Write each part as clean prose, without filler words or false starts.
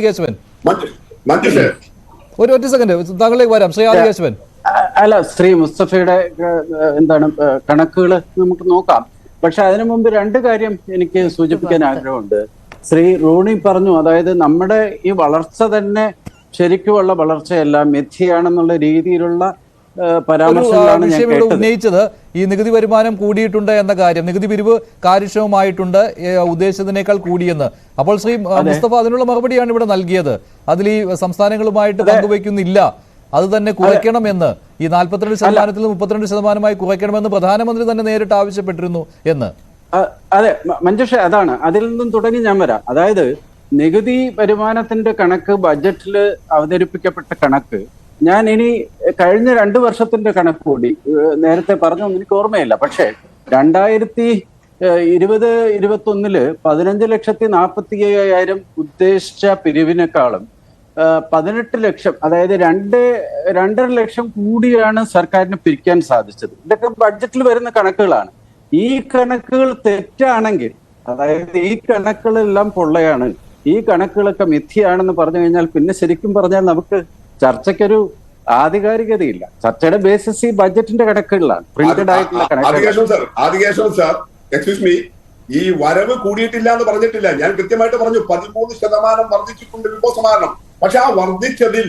കേശവൻ ഒരു ഒറ്റ സെക്കൻഡ് താങ്കളിലേക്ക് വരാം. ശ്രീ ആദി കേശവൻ. അല്ല, ശ്രീ മുസ്തഫയുടെ എന്താണ് കണക്കുകൾ നമുക്ക് നോക്കാം. പക്ഷെ അതിനു മുമ്പ് രണ്ട് കാര്യം എനിക്ക് സൂചിപ്പിക്കാൻ ആഗ്രഹമുണ്ട്. ശ്രീ റോണി പറഞ്ഞു, അതായത് നമ്മുടെ ഈ വളർച്ച തന്നെ ശരിക്കുമുള്ള വളർച്ചയല്ല, മിഥ്യയാണെന്നുള്ള രീതിയിലുള്ള പരാമർശങ്ങളാണ് ഞാൻ ഉന്നയിച്ചത്. ഈ നികുതി വരുമാനം കൂടിയിട്ടുണ്ട് എന്ന കാര്യം, നികുതി പിരിവ് കാര്യക്ഷമമായിട്ടുണ്ട് ഉദ്ദേശിച്ചതിനേക്കാൾ കൂടിയെന്ന്. അപ്പോൾ ശ്രീ മുസ്തഫ അതിനുള്ള മറുപടിയാണ് ഇവിടെ നൽകിയത്. അതിൽ ഈ സംസ്ഥാനങ്ങളുമായിട്ട് പങ്കുവയ്ക്കുന്നില്ല, അത് തന്നെ കുറയ്ക്കണമെന്ന്, ഈ 42% നിന്ന് 32% കുറയ്ക്കണമെന്ന് പ്രധാനമന്ത്രി തന്നെ നേരിട്ട് ആവശ്യപ്പെട്ടിരുന്നു എന്ന്. അതെ മഞ്ജുഷ, അതാണ് അതിൽ നിന്നും തുടങ്ങി ഞാൻ വരാം. അതായത് നികുതി വരുമാനത്തിന്റെ കണക്ക് ബജറ്റിൽ അവതരിപ്പിക്കപ്പെട്ട കണക്ക് ഞാൻ ഇനി കഴിഞ്ഞ 2 വർഷത്തിന്റെ കണക്ക് കൂടി നേരത്തെ പറഞ്ഞൊന്നും എനിക്ക് ഓർമ്മയില്ല. പക്ഷേ 2020-21 15,45,000 ഉദ്ദേശിച്ച പിരിവിനേക്കാളും 18 ലക്ഷം, അതായത് 2.5 ലക്ഷം കൂടിയാണ് സർക്കാരിന് പിരിക്കാൻ സാധിച്ചത്. ഇതൊക്കെ ബഡ്ജറ്റിൽ വരുന്ന കണക്കുകളാണ്. ഈ കണക്കുകൾ തെറ്റാണെങ്കിൽ, അതായത് ഈ കണക്കുകളെല്ലാം പൊള്ളയാണ്, ഈ കണക്കുകളൊക്കെ മിഥ്യയാണെന്ന് പറഞ്ഞു കഴിഞ്ഞാൽ പിന്നെ ശരിക്കും പറഞ്ഞാൽ നമുക്ക് ചർച്ചയ്ക്കൊരു ആധികാരികതയില്ല. ചർച്ചയുടെ ബേസിസ് ഈ ബഡ്ജറ്റിന്റെ കണക്കുകളിലാണ്, പ്രിന്റഡ് ആയിട്ടുള്ള കണക്കുകൾ. ഈ വരവ് കൂടിയിട്ടില്ല എന്ന് പറഞ്ഞിട്ടില്ല, ഞാൻ കൃത്യമായിട്ട് പറഞ്ഞു 13% വർദ്ധിച്ചിട്ടുണ്ട് വിഭവസമാഹരണം. പക്ഷെ ആ വർദ്ധിച്ചതിൽ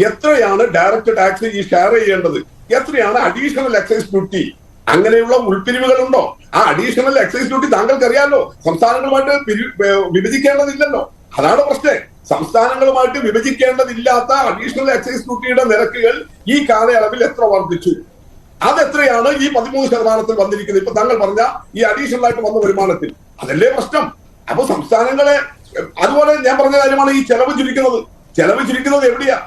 എത്രയാണ് ഡയറക്റ്റ് ടാക്സ് ഈ ഷെയർ ചെയ്യേണ്ടത്, എത്രയാണ് അഡീഷണൽ എക്സൈസ് ഡ്യൂട്ടി, അങ്ങനെയുള്ള ഉൾപ്പിരിവുകളുണ്ടോ? ആ അഡീഷണൽ എക്സൈസ് ഡ്യൂട്ടി താങ്കൾക്കറിയാലോ, സംസ്ഥാനങ്ങളുമായിട്ട് വിഭജിക്കേണ്ടതില്ലല്ലോ. അതാണ് പ്രശ്നം. സംസ്ഥാനങ്ങളുമായിട്ട് വിഭജിക്കേണ്ടതില്ലാത്ത അഡീഷണൽ എക്സൈസ് ഡ്യൂട്ടിയുടെ നിരക്കുകൾ ഈ കാലയളവിൽ എത്ര വർദ്ധിച്ചു, അതെത്രയാണ് ഈ 13% വന്നിരിക്കുന്നത്? ഇപ്പൊ താങ്കൾ പറഞ്ഞ ഈ അഡീഷണൽ ആയിട്ട് വന്ന വരുമാനത്തിൽ, അതല്ലേ പ്രശ്നം. അപ്പൊ സംസ്ഥാനങ്ങളെ, അതുപോലെ ഞാൻ പറഞ്ഞ കാര്യമാണ് ഈ ചെലവ് ചുരുക്കുന്നത് എവിടെയാ?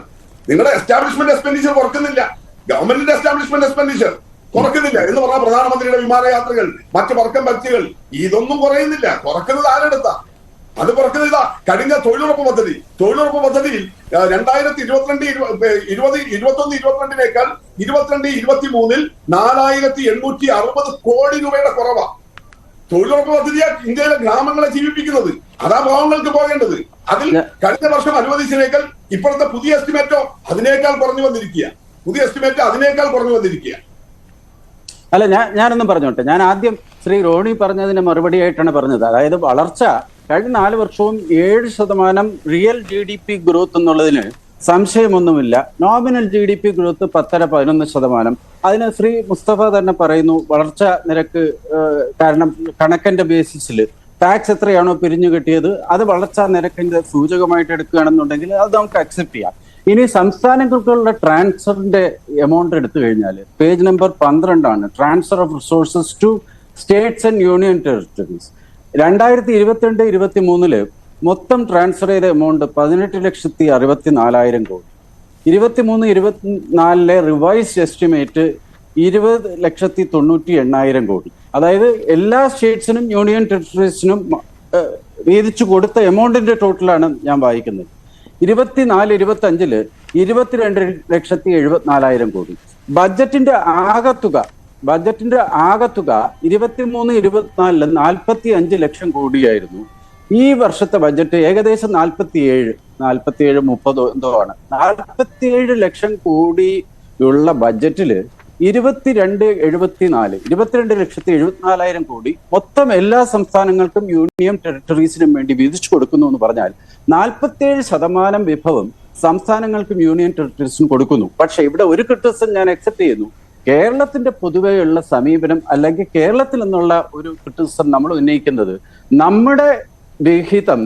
നിങ്ങളുടെ എസ്റ്റാബ്ലിഷ്മെന്റ് എക്സ്പെൻഡിച്ചർ കുറക്കുന്നില്ല, ഗവൺമെന്റിന്റെ എസ്റ്റാബ്ലിഷ്മെന്റ് എക്സ്പെൻഡിച്ചർ കുറക്കുന്നില്ല എന്ന് പറഞ്ഞാൽ പ്രധാനമന്ത്രിയുടെ വിമാനയാത്രകൾ, മറ്റ് വർക്കം പറ്റുകൾ, ഇതൊന്നും കുറയുന്നില്ല. കുറക്കുന്നത് ആരെടുത്താ? അത് കുറക്കുന്നത് ഇതാ കഴിഞ്ഞ തൊഴിലുറപ്പ് പദ്ധതിയിൽ 2021-22-23 4,860 കോടി രൂപയുടെ കുറവാ. തൊഴിലുറപ്പ് പദ്ധതിയാ ഇന്ത്യയിലെ ഗ്രാമങ്ങളെ ജീവിപ്പിക്കുന്നത്, അതാ പാവങ്ങൾക്ക് പോകേണ്ടത്. അതിൽ കഴിഞ്ഞ വർഷം അനുവദിച്ചതിനേക്കാൾ ഇപ്പോഴത്തെ പുതിയ എസ്റ്റിമേറ്റോ അതിനേക്കാൾ കുറഞ്ഞു വന്നിരിക്കുക. അല്ല, ഞാനൊന്നും പറഞ്ഞോട്ടെ. ഞാൻ ആദ്യം ശ്രീ റോണി പറഞ്ഞതിന് മറുപടിയായിട്ടാണ് പറഞ്ഞത്. അതായത് വളർച്ച കഴിഞ്ഞ 4 വർഷവും 7% റിയൽ GDP ഗ്രോത്ത് എന്നുള്ളതിന് സംശയമൊന്നുമില്ല. Nominal GDP growth 10-11%. അതിന് ശ്രീ മുസ്തഫ തന്നെ പറയുന്നു, വളർച്ച നിരക്ക് കാരണം കണക്കിന്റെ ബേസിസിൽ ടാക്സ് എത്രയാണോ പിരിഞ്ഞു കിട്ടിയത് അത് വളർച്ചാ നിരക്കിന്റെ സൂചകമായിട്ട് എടുക്കുകയാണെന്നുണ്ടെങ്കിൽ അത് നമുക്ക് അക്സെപ്റ്റ് ചെയ്യാം. ഇനി സംസ്ഥാനങ്ങൾക്കുള്ള ട്രാൻസ്ഫറിന്റെ എമൗണ്ട് എടുത്തു കഴിഞ്ഞാൽ പേജ് നമ്പർ 12 ആണ്, transfer of resources to states and union territories. 2022-23 മൊത്തം ട്രാൻസ്ഫർ ചെയ്ത എമൗണ്ട് 18,64,000 കോടി. 23-24 റിവൈസ്ഡ് എസ്റ്റിമേറ്റ് 20,98,000 കോടി. അതായത് എല്ലാ സ്റ്റേറ്റ്സിനും യൂണിയൻ ടെറിട്ടറീസിനും വീതിച്ചു കൊടുത്ത എമൗണ്ടിന്റെ ടോട്ടലാണ് ഞാൻ വായിക്കുന്നത്. 24-25 22,74,000 കോടി. ബജറ്റിന്റെ ആകത്തുക 23-24 45 ലക്ഷം കോടിയായിരുന്നു. ഈ വർഷത്തെ ബജറ്റ് ഏകദേശം 47-30 എന്തോ ആണ്. 47 ലക്ഷം കോടിയുള്ള ബജറ്റില് 22,74,000 കോടി മൊത്തം എല്ലാ സംസ്ഥാനങ്ങൾക്കും യൂണിയൻ ടെറിട്ടറീസിനും വേണ്ടി വീതിച്ചു കൊടുക്കുന്നു എന്ന് പറഞ്ഞാൽ 47% വിഭവം സംസ്ഥാനങ്ങൾക്കും യൂണിയൻ ടെറിട്ടറീസിനും കൊടുക്കുന്നു. പക്ഷെ ഇവിടെ ഒരു ക്രിറ്റിസിസം ഞാൻ അക്സെപ്റ്റ് ചെയ്യുന്നു. കേരളത്തിന്റെ പൊതുവെയുള്ള സമീപനം, അല്ലെങ്കിൽ കേരളത്തിൽ നിന്നുള്ള ഒരു ക്രിറ്റിസിസം നമ്മൾ ഉന്നയിക്കുന്നത്, നമ്മുടെ വിഹിതം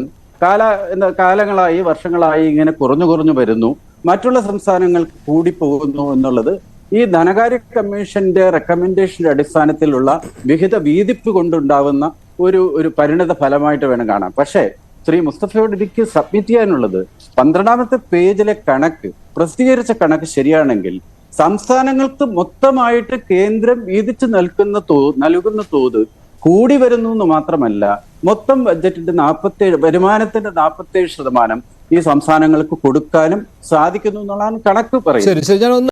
കാലങ്ങളായി വർഷങ്ങളായി ഇങ്ങനെ കുറഞ്ഞു വരുന്നു, മറ്റുള്ള സംസ്ഥാനങ്ങൾക്ക് കൂടി പോകുന്നു എന്നുള്ളത് ഈ ധനകാര്യ കമ്മീഷന്റെ റെക്കമെൻഡേഷന്റെ അടിസ്ഥാനത്തിലുള്ള വിഹിത വീതിപ്പ് കൊണ്ടുണ്ടാവുന്ന ഒരു പരിണിത ഫലമായിട്ട് വേണം കാണാൻ. പക്ഷേ ശ്രീ മുസ്തഫയോട് എനിക്ക് സബ്മിറ്റ് ചെയ്യാനുള്ളത്, 12ാമത്തെ പേജിലെ കണക്ക്, പ്രസിദ്ധീകരിച്ച കണക്ക് ശരിയാണെങ്കിൽ സംസ്ഥാനങ്ങൾക്ക് മൊത്തമായിട്ട് കേന്ദ്രം വീതിച്ചു നൽകുന്ന തോത് കൂടി വരുന്നു എന്ന് മാത്രമല്ല, മൊത്തം ബഡ്ജറ്റിന്റെ 47 വരുമാനത്തിന്റെ 47% ഈ സംസ്ഥാനങ്ങൾക്ക് കൊടുക്കാനും സാധിക്കുന്നു എന്നുള്ളതാണ് കണക്ക് പറയുന്നത്.